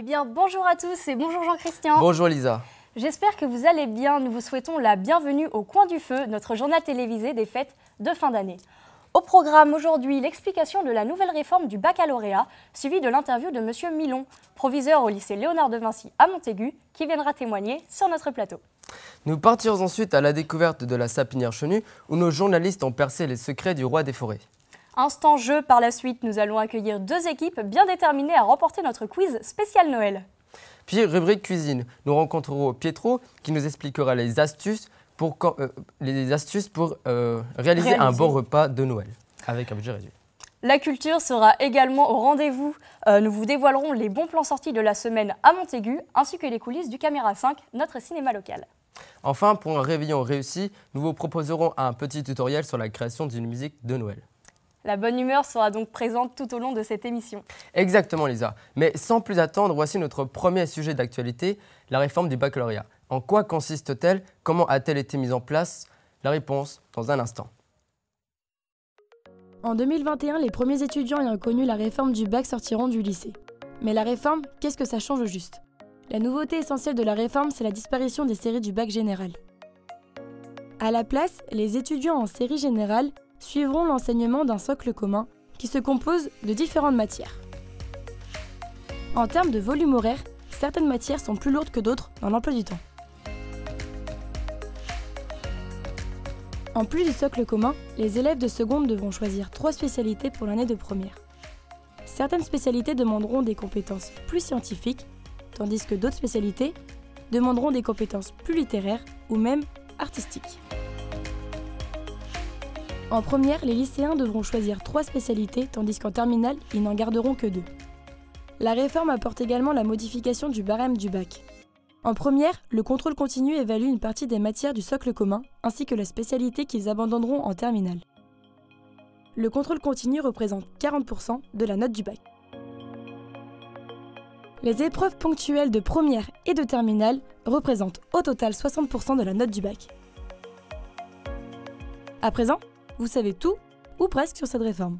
Eh bien, bonjour à tous et bonjour Jean-Christian. Bonjour Lisa. J'espère que vous allez bien. Nous vous souhaitons la bienvenue au Coin du Feu, notre journal télévisé des fêtes de fin d'année. Au programme aujourd'hui, l'explication de la nouvelle réforme du baccalauréat, suivie de l'interview de M. Milon, proviseur au lycée Léonard de Vinci à Montaigu, qui viendra témoigner sur notre plateau. Nous partirons ensuite à la découverte de la sapinière chenue, où nos journalistes ont percé les secrets du roi des forêts. Instant jeu par la suite, nous allons accueillir deux équipes bien déterminées à remporter notre quiz spécial Noël. Puis, rubrique cuisine, nous rencontrerons Pietro qui nous expliquera les astuces pour réaliser un bon repas de Noël, avec un budget réduit. La culture sera également au rendez-vous. Nous vous dévoilerons les bons plans sortis de la semaine à Montaigu, ainsi que les coulisses du Caméra 5, notre cinéma local. Enfin, pour un réveillon réussi, nous vous proposerons un petit tutoriel sur la création d'une musique de Noël. La bonne humeur sera donc présente tout au long de cette émission. Exactement Lisa. Mais sans plus attendre, voici notre premier sujet d'actualité, la réforme du baccalauréat. En quoi consiste-t-elle? Comment a-t-elle été mise en place? La réponse dans un instant. En 2021, les premiers étudiants ayant connu la réforme du bac sortiront du lycée. Mais la réforme, qu'est-ce que ça change au juste? La nouveauté essentielle de la réforme, c'est la disparition des séries du bac général. À la place, les étudiants en série générale suivront l'enseignement d'un socle commun qui se compose de différentes matières. En termes de volume horaire, certaines matières sont plus lourdes que d'autres dans l'emploi du temps. En plus du socle commun, les élèves de seconde devront choisir 3 spécialités pour l'année de première. Certaines spécialités demanderont des compétences plus scientifiques, tandis que d'autres spécialités demanderont des compétences plus littéraires ou même artistiques. En première, les lycéens devront choisir 3 spécialités, tandis qu'en terminale, ils n'en garderont que 2. La réforme apporte également la modification du barème du bac. En première, le contrôle continu évalue une partie des matières du socle commun, ainsi que la spécialité qu'ils abandonneront en terminale. Le contrôle continu représente 40% de la note du bac. Les épreuves ponctuelles de première et de terminale représentent au total 60% de la note du bac. À présent, vous savez tout, ou presque, sur cette réforme.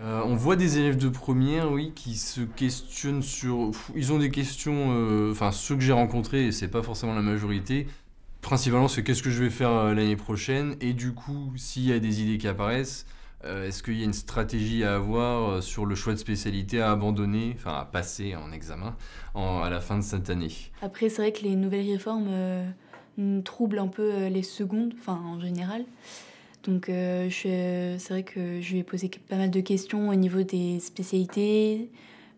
On voit des élèves de première, oui, qui se questionnent sur... Ils ont des questions, ceux que j'ai rencontrés, et c'est pas forcément la majorité. Principalement, c'est qu'est-ce que je vais faire l'année prochaine, et du coup, s'il y a des idées qui apparaissent, est-ce qu'il y a une stratégie à avoir sur le choix de spécialité à abandonner, enfin à passer en examen à la fin de cette année? Après, c'est vrai que les nouvelles réformes troublent un peu les secondes, en général. Donc c'est vrai que je lui ai posé pas mal de questions au niveau des spécialités,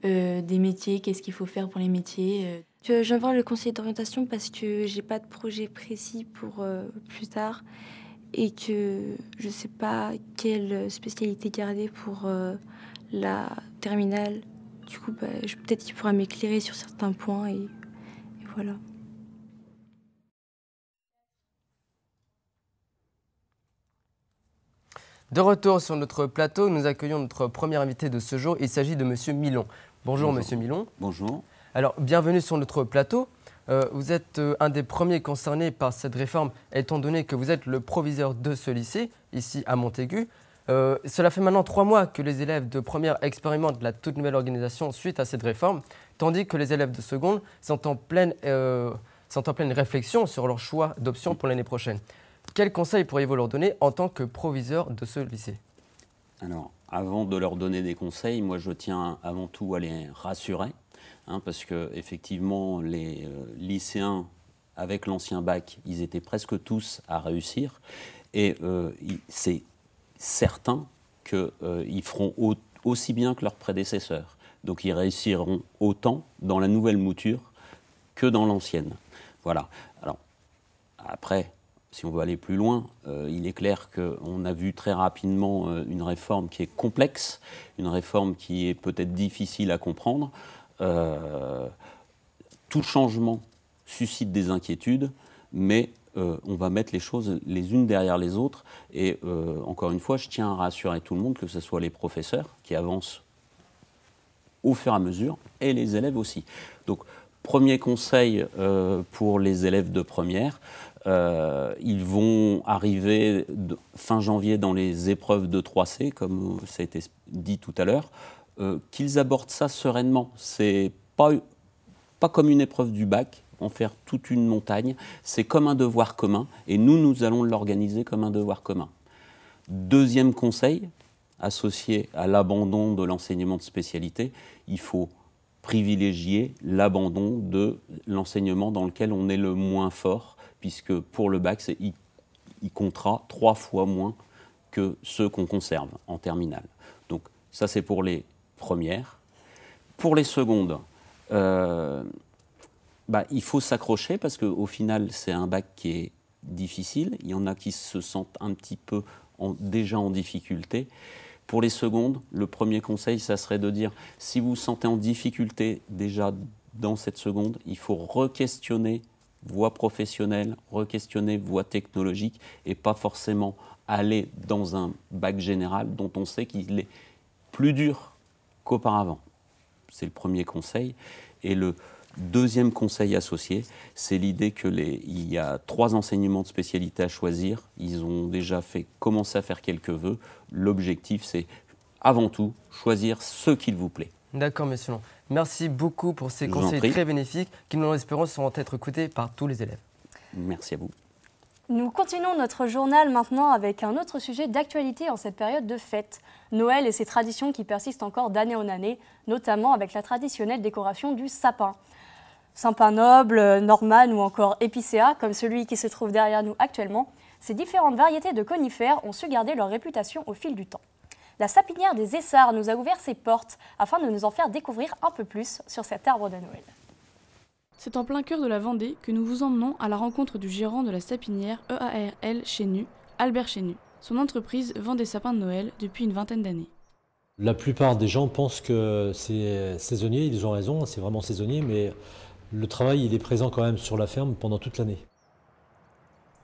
des métiers, qu'est-ce qu'il faut faire pour les métiers. Je viens voir le conseiller d'orientation parce que j'ai pas de projet précis pour plus tard et que je sais pas quelle spécialité garder pour la terminale. Du coup, peut-être qu'il pourra m'éclairer sur certains points et voilà. De retour sur notre plateau, nous accueillons notre premier invité de ce jour. Il s'agit de M. Milon. Bonjour M. Milon. Bonjour. Alors, bienvenue sur notre plateau. Vous êtes un des premiers concernés par cette réforme, étant donné que vous êtes le proviseur de ce lycée, ici à Montaigu. Cela fait maintenant 3 mois que les élèves de première expérimentent la toute nouvelle organisation suite à cette réforme, tandis que les élèves de seconde sont en pleine réflexion sur leur choix d'option pour l'année prochaine. Quels conseils pourriez-vous leur donner en tant que proviseur de ce lycée? Alors, avant de leur donner des conseils, moi je tiens avant tout à les rassurer, parce que effectivement les lycéens avec l'ancien bac, ils étaient presque tous à réussir, et c'est certain qu'ils feront aussi bien que leurs prédécesseurs. Donc ils réussiront autant dans la nouvelle mouture que dans l'ancienne. Voilà. Alors, après, si on veut aller plus loin, il est clair qu'on a vu très rapidement une réforme qui est complexe, une réforme qui est peut-être difficile à comprendre. Tout changement suscite des inquiétudes, mais on va mettre les choses les unes derrière les autres. Et encore une fois, je tiens à rassurer tout le monde, que ce soit les professeurs qui avancent au fur et à mesure, et les élèves aussi. Donc, Premier conseil pour les élèves de première, ils vont arriver fin janvier dans les épreuves de 3C, comme ça a été dit tout à l'heure, qu'ils abordent ça sereinement. C'est pas comme une épreuve du bac, en faire toute une montagne, c'est comme un devoir commun, et nous allons l'organiser comme un devoir commun. Deuxième conseil, associé à l'abandon de l'enseignement de spécialité, il faut privilégier l'abandon de l'enseignement dans lequel on est le moins fort, puisque pour le bac, il comptera 3 fois moins que ceux qu'on conserve en terminale. Donc ça, c'est pour les premières. Pour les secondes, il faut s'accrocher, parce qu'au final, c'est un bac qui est difficile. Il y en a qui se sentent un petit peu déjà en difficulté. Pour les secondes, le premier conseil, ça serait de dire, si vous vous sentez en difficulté déjà dans cette seconde, il faut re-questionner voie professionnelle, re-questionner voie technologique, et pas forcément aller dans un bac général dont on sait qu'il est plus dur qu'auparavant. C'est le premier conseil. Et le deuxième conseil associé, c'est l'idée qu'il y a 3 enseignements de spécialité à choisir. Ils ont déjà commencé à faire quelques vœux. L'objectif, c'est avant tout choisir ce qu'il vous plaît. D'accord, monsieur Long. Merci beaucoup pour ces conseils très bénéfiques qui, nous l'espérons, seront être écoutés par tous les élèves. Merci à vous. Nous continuons notre journal maintenant avec un autre sujet d'actualité en cette période de fête. Noël et ses traditions qui persistent encore d'année en année, notamment avec la traditionnelle décoration du sapin. Sapin noble, Norman ou encore épicéa, comme celui qui se trouve derrière nous actuellement, ces différentes variétés de conifères ont su garder leur réputation au fil du temps. La sapinière des Essarts nous a ouvert ses portes afin de nous en faire découvrir un peu plus sur cet arbre de Noël. C'est en plein cœur de la Vendée que nous vous emmenons à la rencontre du gérant de la sapinière EARL Chénu, Albert Chénu. Son entreprise vend des sapins de Noël depuis une vingtaine d'années. La plupart des gens pensent que c'est saisonnier, ils ont raison, c'est vraiment saisonnier, mais le travail il est présent quand même sur la ferme pendant toute l'année.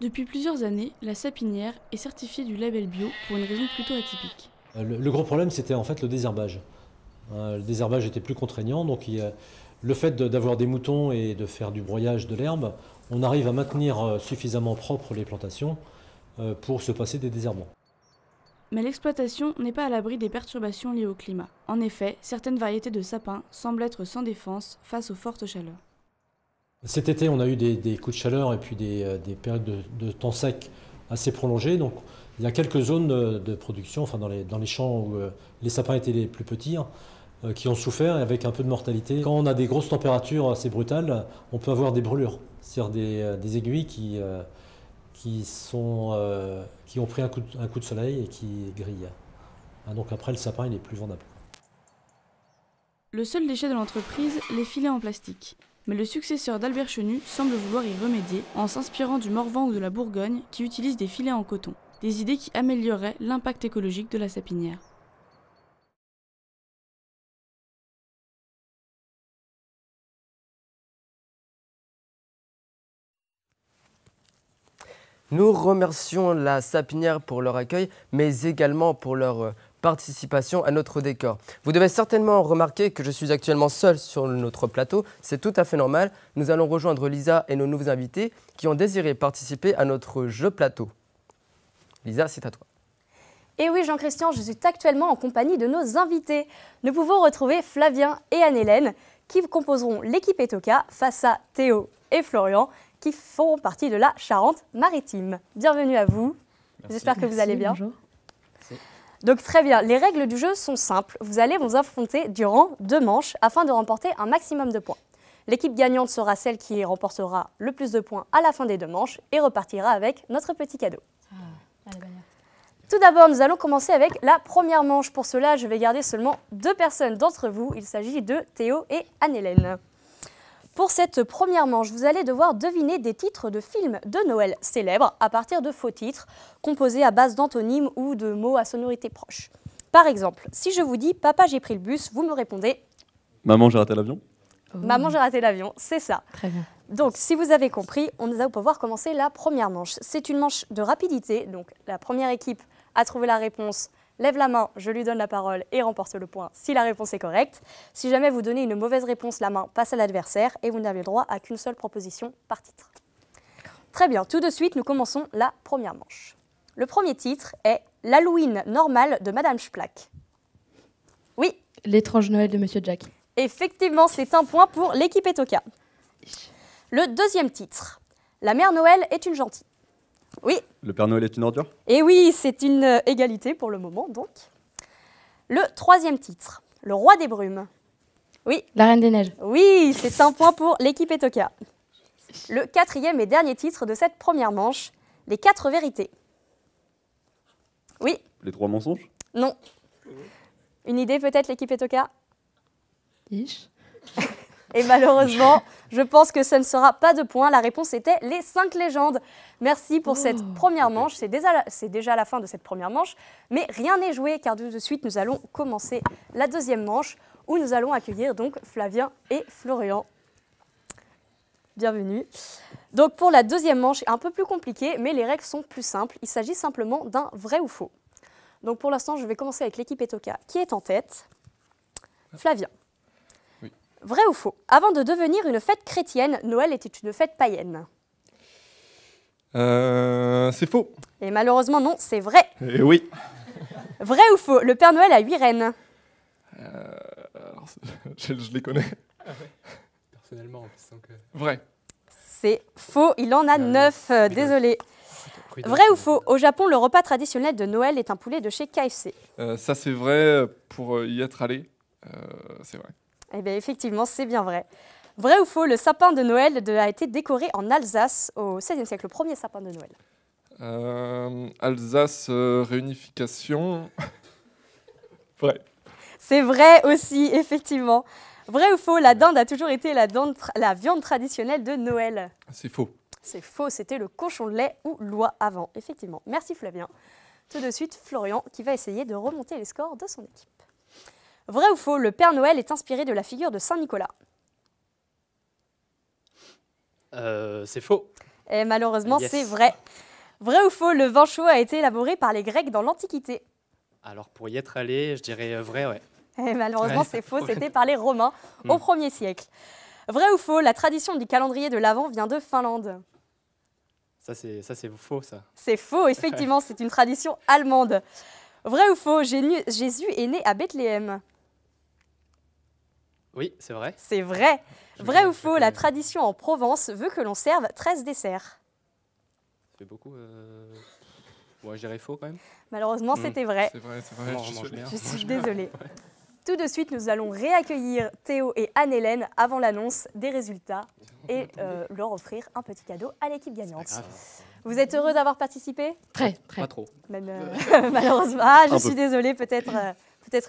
Depuis plusieurs années, la sapinière est certifiée du label bio pour une raison plutôt atypique. Le gros problème, c'était en fait le désherbage. Le désherbage était plus contraignant, donc le fait d'avoir des moutons et de faire du broyage de l'herbe, on arrive à maintenir suffisamment propres les plantations pour se passer des désherbants. Mais l'exploitation n'est pas à l'abri des perturbations liées au climat. En effet, certaines variétés de sapins semblent être sans défense face aux fortes chaleurs. Cet été, on a eu des coups de chaleur et puis des périodes de temps sec assez prolongées. Donc, il y a quelques zones de production, enfin dans les champs où les sapins étaient les plus petits, qui ont souffert avec un peu de mortalité. Quand on a des grosses températures assez brutales, on peut avoir des brûlures, c'est-à-dire des aiguilles qui ont pris un coup de soleil et qui grillent. Donc après, le sapin, il est plus vendable. Le seul déchet de l'entreprise, les filets en plastique. Mais le successeur d'Albert Chénu semble vouloir y remédier en s'inspirant du Morvan ou de la Bourgogne qui utilisent des filets en coton. Des idées qui amélioreraient l'impact écologique de la sapinière. Nous remercions la sapinière pour leur accueil, mais également pour leur participation à notre décor. Vous devez certainement remarquer que je suis actuellement seul sur notre plateau. C'est tout à fait normal. Nous allons rejoindre Lisa et nos nouveaux invités qui ont désiré participer à notre jeu plateau. Lisa, c'est à toi. Et oui, Jean-Christian, je suis actuellement en compagnie de nos invités. Nous pouvons retrouver Flavien et Anne-Hélène qui composeront l'équipe Etoka face à Théo et Florian qui font partie de la Charente-Maritime. Bienvenue à vous. J'espère que vous allez bien. Bonjour. Donc très bien, les règles du jeu sont simples. Vous allez vous affronter durant 2 manches afin de remporter un maximum de points. L'équipe gagnante sera celle qui remportera le plus de points à la fin des 2 manches et repartira avec notre petit cadeau. Tout d'abord, nous allons commencer avec la première manche. Pour cela, je vais garder seulement 2 personnes d'entre vous. Il s'agit de Théo et Anne-Hélène. Pour cette première manche, vous allez devoir deviner des titres de films de Noël célèbres à partir de faux titres, composés à base d'antonymes ou de mots à sonorité proche. Par exemple, si je vous dis « Papa, j'ai pris le bus », vous me répondez « Maman, j'ai raté l'avion ». Maman, j'ai raté l'avion, c'est ça. Très bien. Donc, si vous avez compris, on va pouvoir commencer la première manche. C'est une manche de rapidité, donc la première équipe a trouvé la réponse, lève la main, je lui donne la parole et remporte le point si la réponse est correcte. Si jamais vous donnez une mauvaise réponse, la main passe à l'adversaire et vous n'avez le droit à qu'une seule proposition par titre. Très bien, tout de suite, nous commençons la première manche. Le premier titre est l'Halloween normal de Madame Splack. Oui. L'étrange Noël de Monsieur Jack. Effectivement, c'est un point pour l'équipe Etoka. Le deuxième titre, la Mère Noël est une gentille. Oui. Le Père Noël est une ordure? Et oui, c'est une égalité pour le moment, donc. Le troisième titre, le Roi des Brumes. Oui. La Reine des Neiges. Oui, c'est un point pour l'équipe Etoka. Le quatrième et dernier titre de cette première manche, les 4 vérités. Oui. Les 3 mensonges? Non. Une idée peut-être, l'équipe Etoka? Ish. Et malheureusement, je pense que ce ne sera pas de points. La réponse était les 5 légendes. Merci pour cette première manche. C'est déjà la fin de cette première manche. Mais rien n'est joué car tout de suite, nous allons commencer la deuxième manche où nous allons accueillir donc Flavien et Florian. Bienvenue. Donc pour la deuxième manche, un peu plus compliquée, mais les règles sont plus simples. Il s'agit simplement d'un vrai ou faux. Donc pour l'instant, je vais commencer avec l'équipe Etoka qui est en tête. Flavien. Oui. Vrai ou faux? Avant de devenir une fête chrétienne, Noël était une fête païenne. C'est faux. Et malheureusement, non, c'est vrai. Et oui. Vrai ou faux? Le Père Noël a 8 reines. Alors, je les connais. Ah ouais. Personnellement, en plus. Donc, Vrai. C'est faux, il en a 9. Désolé. Vrai ou faux? Au Japon, le repas traditionnel de Noël est un poulet de chez KFC. Ça, c'est vrai. Pour y être allé, c'est vrai. Eh bien, effectivement, c'est bien vrai. Vrai ou faux? Le sapin de Noël a été décoré en Alsace au XVIe siècle, le premier sapin de Noël. Alsace, réunification. Vrai. C'est vrai aussi, effectivement. Vrai ou faux? La dinde a toujours été la viande traditionnelle de Noël. C'est faux. C'est faux, c'était le cochon de lait ou l'oie avant, effectivement. Merci Flavien. Tout de suite, Florian qui va essayer de remonter les scores de son équipe. Vrai ou faux? Le Père Noël est inspiré de la figure de Saint-Nicolas. c'est faux. Et malheureusement, Yes. c'est vrai. Vrai ou faux? Le vin chaud a été élaboré par les Grecs dans l'Antiquité. Alors pour y être allé, je dirais vrai, ouais. Et malheureusement, Ouais, c'est faux, c'était par les Romains au 1er siècle. Vrai ou faux? La tradition du calendrier de l'Avent vient de Finlande. Ça c'est faux, ça. C'est faux, effectivement, c'est une tradition allemande. Vrai ou faux? Jésus est né à Bethléem. Oui, c'est vrai. C'est vrai. Vrai ou faux? La tradition en Provence veut que l'on serve 13 desserts. Ça fait beaucoup. Ouais, je dirais faux quand même. Malheureusement, c'était vrai. C'est vrai, c'est vrai. Non, on mange bien. Je suis désolée. Tout de suite, nous allons réaccueillir Théo et Anne-Hélène avant l'annonce des résultats et leur offrir un petit cadeau à l'équipe gagnante. Vous êtes heureux d'avoir participé? Très. Pas trop. Même, malheureusement. Ah, je Un suis peu. désolée, peut-être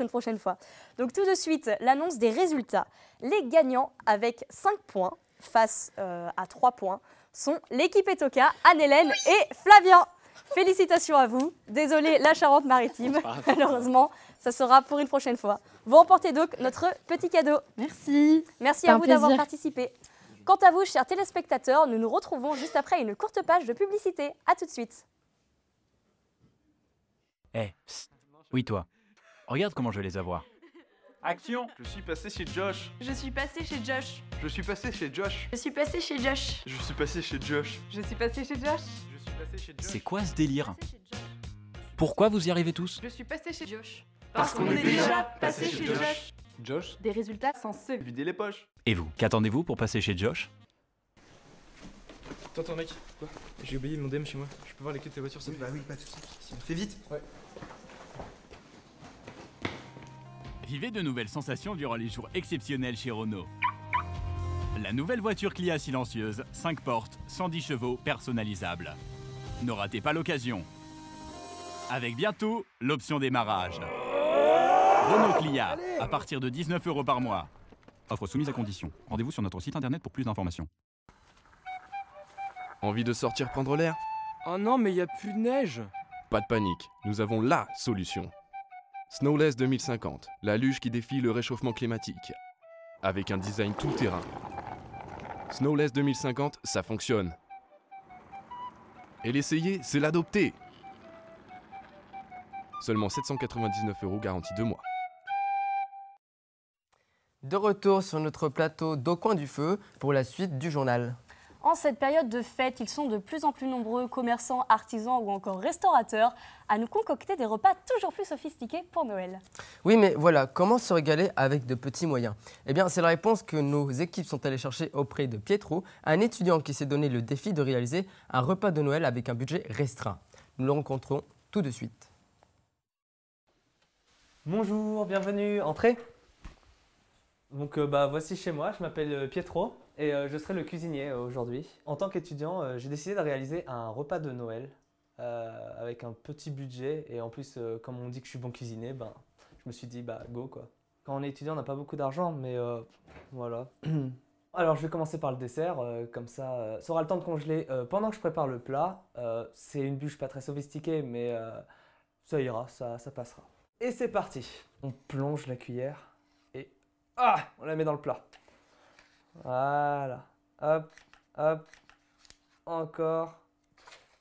une prochaine fois. Donc tout de suite, l'annonce des résultats. Les gagnants avec 5 points face à 3 points sont l'équipe Etoka, Anne-Hélène et Flavien. Félicitations à vous. Désolé, la Charente-Maritime. Malheureusement, ça sera pour une prochaine fois. Vous remportez donc notre petit cadeau. Merci. Merci C'était à un vous d'avoir plaisir. participé. Quant à vous, chers téléspectateurs, nous nous retrouvons juste après une courte page de publicité. À tout de suite. Psst. Oui, toi. Regarde comment je vais les avoir. Action! Je suis passé chez Josh. Je suis passé chez Josh. Je suis passé chez Josh. Je suis passé chez Josh. Je suis passé chez Josh. Je suis passé chez Josh. Je suis passé chez Josh. C'est quoi ce délire? Pourquoi vous y arrivez tous? Je suis passé chez Josh. Parce qu'on est déjà passé chez Josh. Josh, Des résultats sensés. videz les poches. Et vous, qu'attendez-vous pour passer chez Josh? Attends mec, quoi? J'ai oublié mon DM chez moi. Je peux voir les clés de ta voiture, ça? Bah oui, pas de soucis. Fais vite. Ouais. Vivez de nouvelles sensations durant les jours exceptionnels chez Renault. La nouvelle voiture Clio silencieuse, 5 portes, 110 chevaux, personnalisable. Ne ratez pas l'occasion. Avec bientôt l'option démarrage. Renault Clio, à partir de 19 € par mois. Offre soumise à condition. Rendez-vous sur notre site internet pour plus d'informations. Envie de sortir prendre l'air? Oh non, mais y a plus de neige. Pas de panique, nous avons LA solution. Snowless 2050, la luge qui défie le réchauffement climatique. Avec un design tout-terrain. Snowless 2050, ça fonctionne. Et l'essayer, c'est l'adopter. Seulement 799 € garantie 2 mois. De retour sur notre plateau d'Au coin du feu pour la suite du journal. En cette période de fête, ils sont de plus en plus nombreux, commerçants, artisans ou encore restaurateurs, à nous concocter des repas toujours plus sophistiqués pour Noël. Oui, mais voilà, comment se régaler avec de petits moyens? Eh bien, c'est la réponse que nos équipes sont allées chercher auprès de Pietro, un étudiant qui s'est donné le défi de réaliser un repas de Noël avec un budget restreint. Nous le rencontrons tout de suite. Bonjour, bienvenue, entrez. Donc voici chez moi, je m'appelle Pietro et je serai le cuisinier aujourd'hui. En tant qu'étudiant, j'ai décidé de réaliser un repas de Noël avec un petit budget et en plus comme on dit que je suis bon cuisinier, je me suis dit go quoi. Quand on est étudiant on n'a pas beaucoup d'argent mais voilà. Alors je vais commencer par le dessert, comme ça aura le temps de congeler pendant que je prépare le plat. C'est une bûche pas très sophistiquée mais ça ira, ça passera. Et c'est parti, on plonge la cuillère. On la met dans le plat. Voilà. Hop, hop. Encore.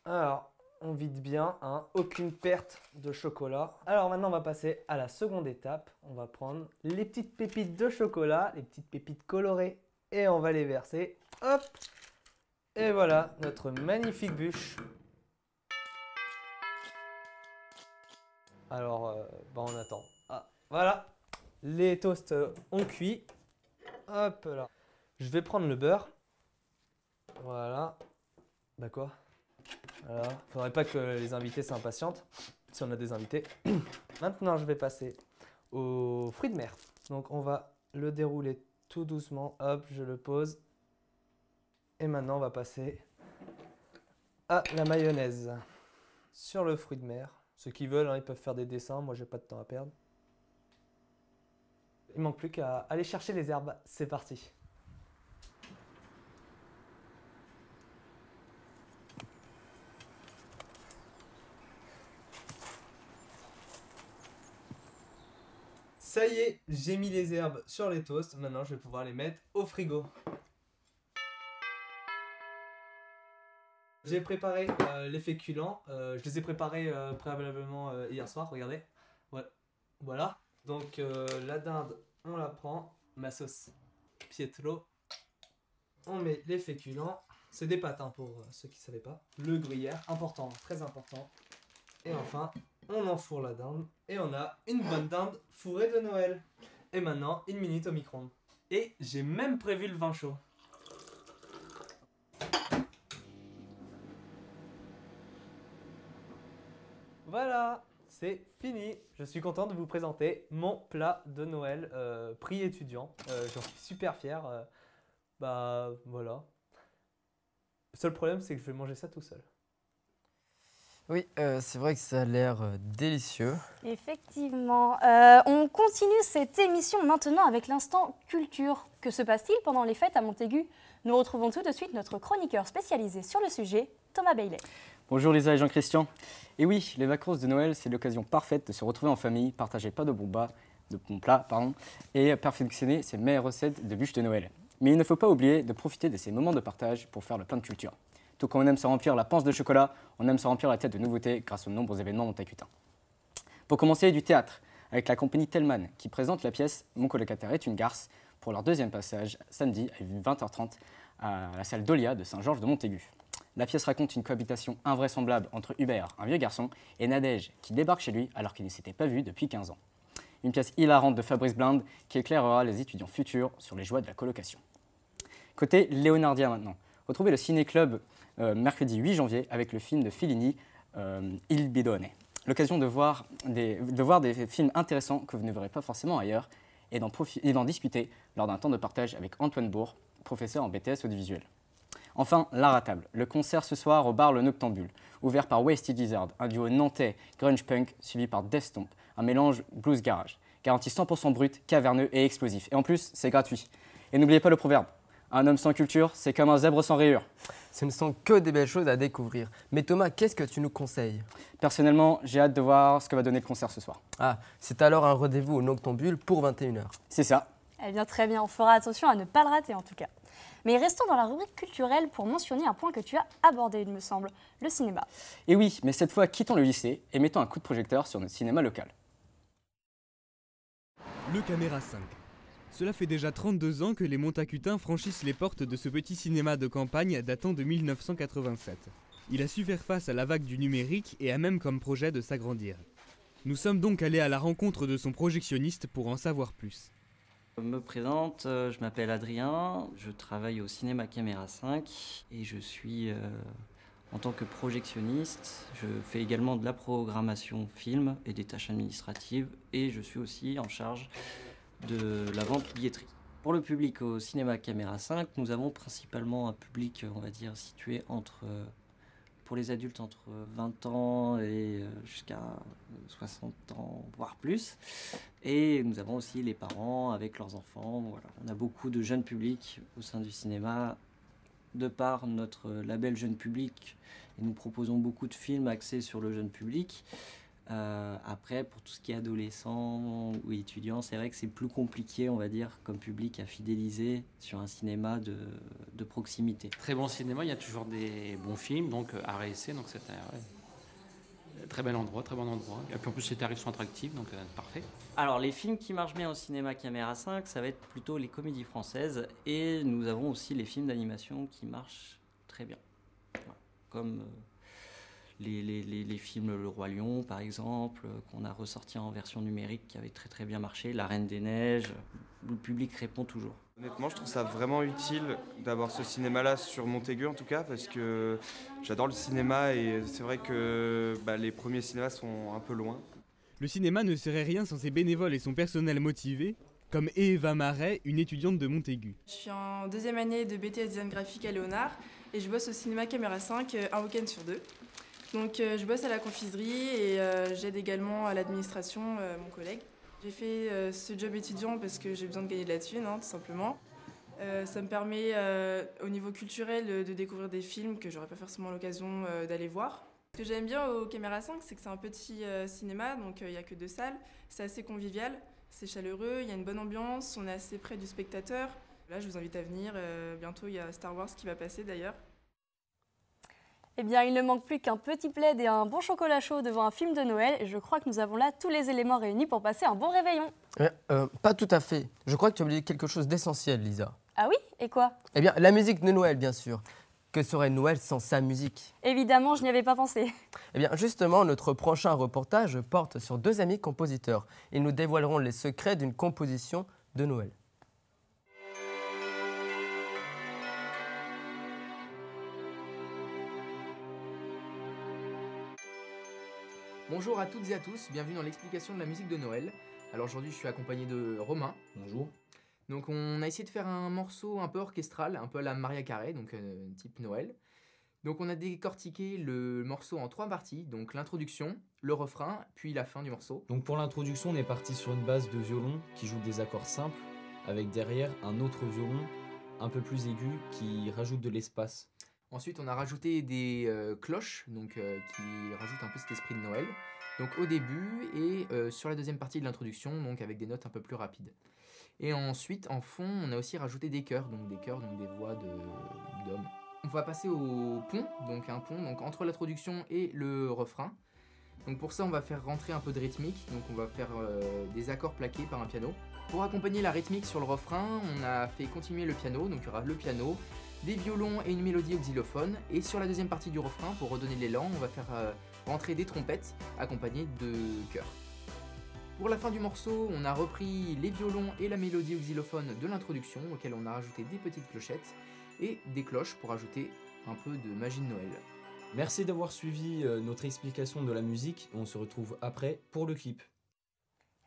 Alors, on vide bien, hein. Aucune perte de chocolat. Alors maintenant, on va passer à la seconde étape. On va prendre les petites pépites de chocolat, les petites pépites colorées, et on va les verser. Hop. Et voilà, notre magnifique bûche. Alors, on attend. Voilà. Les toasts ont cuit. Hop là. Je vais prendre le beurre. Voilà. Quoi? Voilà. Faudrait pas que les invités s'impatientent. Si on a des invités. Maintenant, je vais passer aux fruits de mer. Donc, on va le dérouler tout doucement. Hop, je le pose. Et maintenant, on va passer à la mayonnaise sur le fruit de mer. Ceux qui veulent, hein, ils peuvent faire des dessins. Moi, j'ai pas de temps à perdre. Il ne manque plus qu'à aller chercher les herbes. C'est parti. Ça y est, j'ai mis les herbes sur les toasts. Maintenant, je vais pouvoir les mettre au frigo. J'ai préparé les féculents. Je les ai préparés préalablement hier soir. Regardez. Ouais. Voilà. Donc la dinde, on la prend, ma sauce Pietro, on met les féculents, c'est des pâtes hein, pour ceux qui ne savaient pas, le gruyère, important, très important, et enfin on enfourre la dinde et on a une bonne dinde fourrée de Noël. Et maintenant 1 minute au micro-ondes. Et j'ai même prévu le vin chaud. Voilà. C'est fini. Je suis content de vous présenter mon plat de Noël prix étudiant. J'en suis super fier. Voilà. Le seul problème, c'est que je vais manger ça tout seul. Oui, c'est vrai que ça a l'air délicieux. Effectivement. On continue cette émission maintenant avec l'instant culture. Que se passe-t-il pendant les fêtes à Montaigu? Nous retrouvons tout de suite notre chroniqueur spécialisé sur le sujet, Thomas Bailey. Bonjour Lisa et Jean-Christian. Et oui, les vacances de Noël, c'est l'occasion parfaite de se retrouver en famille, partager pas de bons plats, et perfectionner ses meilleures recettes de bûches de Noël. Mais il ne faut pas oublier de profiter de ces moments de partage pour faire le plein de culture. Tout comme on aime se remplir la panse de chocolat, on aime se remplir la tête de nouveautés grâce aux nombreux événements montagutains. Pour commencer, du théâtre, avec la compagnie Tellman, qui présente la pièce Mon colocataire est une garce, pour leur deuxième passage, samedi à 20h30, à la salle Dolia de Saint-Georges de Montaigu. La pièce raconte une cohabitation invraisemblable entre Hubert, un vieux garçon, et Nadège, qui débarque chez lui alors qu'il ne s'était pas vu depuis 15 ans. Une pièce hilarante de Fabrice Blind qui éclairera les étudiants futurs sur les joies de la colocation. Côté léonardien maintenant, retrouvez le Ciné-Club mercredi 8 janvier avec le film de Fellini, Il Bidone. L'occasion de voir des films intéressants que vous ne verrez pas forcément ailleurs et d'en discuter lors d'un temps de partage avec Antoine Bourg, professeur en BTS audiovisuel. Enfin, l'art à table. Le concert ce soir au bar Le Noctambule, ouvert par Wasted Lizard, un duo nantais grunge punk suivi par Death Stomp, un mélange blues garage, garanti 100% brut, caverneux et explosif. Et en plus, c'est gratuit. Et n'oubliez pas le proverbe, un homme sans culture, c'est comme un zèbre sans rayures. Ce ne sont que des belles choses à découvrir. Mais Thomas, qu'est-ce que tu nous conseilles? Personnellement, j'ai hâte de voir ce que va donner le concert ce soir. Ah, c'est alors un rendez-vous au Noctambule pour 21h. C'est ça. Eh bien, très bien, on fera attention à ne pas le rater en tout cas. Mais restons dans la rubrique culturelle pour mentionner un point que tu as abordé, il me semble, le cinéma. Et oui, mais cette fois, quittons le lycée et mettons un coup de projecteur sur notre cinéma local. Le Caméra 5. Cela fait déjà 32 ans que les Montacutins franchissent les portes de ce petit cinéma de campagne datant de 1987. Il a su faire face à la vague du numérique et a même comme projet de s'agrandir. Nous sommes donc allés à la rencontre de son projectionniste pour en savoir plus. Je me présente, je m'appelle Adrien, je travaille au cinéma Caméra 5 et je suis en tant que projectionniste. Je fais également de la programmation film et des tâches administratives et je suis aussi en charge de la vente billetterie. Pour le public au cinéma Caméra 5, nous avons principalement un public, on va dire, situé pour les adultes entre 20 ans et jusqu'à 60 ans, voire plus. Et nous avons aussi les parents avec leurs enfants. Voilà. On a beaucoup de jeunes publics au sein du cinéma. De par notre label jeune public, et nous proposons beaucoup de films axés sur le jeune public. Après, pour tout ce qui est adolescent ou étudiant, c'est vrai que c'est plus compliqué, on va dire, comme public à fidéliser sur un cinéma de proximité. Très bon cinéma, il y a toujours des bons films, donc art et essai, donc c'est un très bel endroit, très bon endroit. Et puis en plus les tarifs sont attractifs, donc parfait. Alors les films qui marchent bien au cinéma Caméra 5, ça va être plutôt les comédies françaises, et nous avons aussi les films d'animation qui marchent très bien. Voilà. Comme les films Le Roi Lion, par exemple, qu'on a ressorti en version numérique, qui avait très très bien marché, La Reine des Neiges, le public répond toujours. Honnêtement, je trouve ça vraiment utile d'avoir ce cinéma-là sur Montaigu, en tout cas, parce que j'adore le cinéma et c'est vrai que les premiers cinémas sont un peu loin. Le cinéma ne serait rien sans ses bénévoles et son personnel motivé, comme Eva Marais, une étudiante de Montaigu. Je suis en deuxième année de BTS Design Graphique à Léonard et je bosse au cinéma Caméra 5 un week-end sur 2. Donc je bosse à la confiserie et j'aide également à l'administration mon collègue. J'ai fait ce job étudiant parce que j'ai besoin de gagner de la thune, tout simplement. Ça me permet au niveau culturel de découvrir des films que j'aurais pas forcément l'occasion d'aller voir. Ce que j'aime bien au Caméra 5, c'est que c'est un petit cinéma, donc il n'y a que 2 salles. C'est assez convivial, c'est chaleureux, il y a une bonne ambiance, on est assez près du spectateur. Là, je vous invite à venir. Bientôt, il y a Star Wars qui va passer d'ailleurs. Eh bien, il ne manque plus qu'un petit plaid et un bon chocolat chaud devant un film de Noël. Et je crois que nous avons là tous les éléments réunis pour passer un bon réveillon. Pas tout à fait. Je crois que tu as oublié quelque chose d'essentiel, Lisa. Ah oui? Et quoi? Eh bien, la musique de Noël, bien sûr. Que serait Noël sans sa musique? Évidemment, je n'y avais pas pensé. Eh bien, justement, notre prochain reportage porte sur 2 amis compositeurs. Ils nous dévoileront les secrets d'une composition de Noël. Bonjour à toutes et à tous, bienvenue dans l'explication de la musique de Noël. Alors aujourd'hui je suis accompagné de Romain. Bonjour. Donc on a essayé de faire un morceau un peu orchestral, un peu à la Maria Carey, donc type Noël. Donc on a décortiqué le morceau en 3 parties, donc l'introduction, le refrain, puis la fin du morceau. Donc pour l'introduction on est parti sur une base de violon qui joue des accords simples, avec derrière un autre violon un peu plus aigu qui rajoute de l'espace. Ensuite, on a rajouté des cloches, donc qui rajoutent un peu cet esprit de Noël. Donc au début et sur la deuxième partie de l'introduction, donc avec des notes un peu plus rapides. Et ensuite, en fond, on a aussi rajouté des chœurs, donc des voix d'hommes. On va passer au pont, donc un pont donc entre l'introduction et le refrain. Donc pour ça, on va faire rentrer un peu de rythmique, donc on va faire des accords plaqués par un piano. Pour accompagner la rythmique sur le refrain, on a fait continuer le piano, donc il y aura le piano, des violons et une mélodie au xylophone. Et sur la deuxième partie du refrain, pour redonner l'élan, on va faire rentrer des trompettes accompagnées de chœurs. Pour la fin du morceau, on a repris les violons et la mélodie au xylophone de l'introduction, auquel on a rajouté des petites clochettes et des cloches pour ajouter un peu de magie de Noël. Merci d'avoir suivi notre explication de la musique. On se retrouve après pour le clip.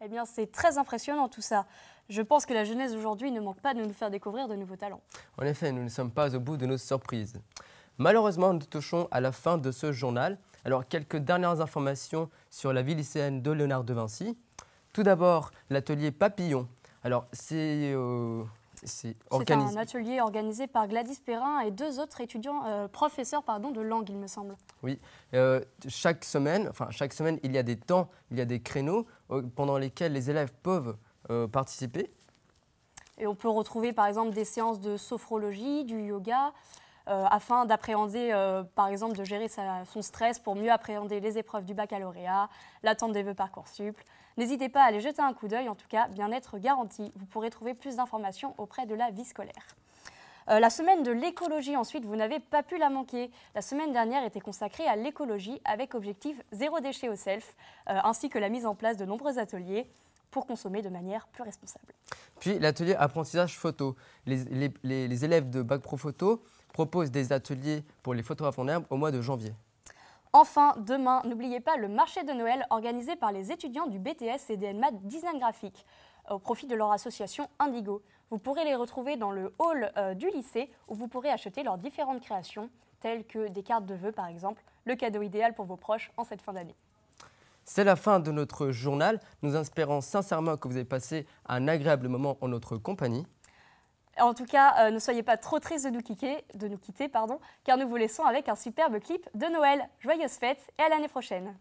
Eh bien, c'est très impressionnant tout ça. Je pense que la jeunesse d'aujourd'hui ne manque pas de nous faire découvrir de nouveaux talents. En effet, nous ne sommes pas au bout de nos surprises. Malheureusement, nous touchons à la fin de ce journal. Alors, quelques dernières informations sur la vie lycéenne de Léonard de Vinci. Tout d'abord, l'atelier Papillon. Alors, c'est un atelier organisé par Gladys Perrin et 2 autres étudiants, professeurs de langue, il me semble. Oui, chaque semaine, il y a des temps, il y a des créneaux pendant lesquels les élèves peuvent participer. Et on peut retrouver par exemple des séances de sophrologie, du yoga, afin d'appréhender, par exemple, de gérer son stress pour mieux appréhender les épreuves du baccalauréat, l'attente des vœux Parcoursup. N'hésitez pas à aller jeter un coup d'œil, en tout cas, bien-être garanti. Vous pourrez trouver plus d'informations auprès de la vie scolaire. La semaine de l'écologie, ensuite, vous n'avez pas pu la manquer. La semaine dernière était consacrée à l'écologie avec objectif zéro déchet au self, ainsi que la mise en place de nombreux ateliers pour consommer de manière plus responsable. Puis l'atelier apprentissage photo. Les élèves de Bac Pro Photo proposent des ateliers pour les photographes en herbe au mois de janvier. Enfin, demain, n'oubliez pas le marché de Noël organisé par les étudiants du BTS et DNMAT Design Graphique au profit de leur association Indigo. Vous pourrez les retrouver dans le hall du lycée où vous pourrez acheter leurs différentes créations, telles que des cartes de vœux par exemple, le cadeau idéal pour vos proches en cette fin d'année. C'est la fin de notre journal. Nous espérons sincèrement que vous avez passé un agréable moment en notre compagnie. En tout cas, ne soyez pas trop tristes de nous quitter, car nous vous laissons avec un superbe clip de Noël. Joyeuses fêtes et à l'année prochaine.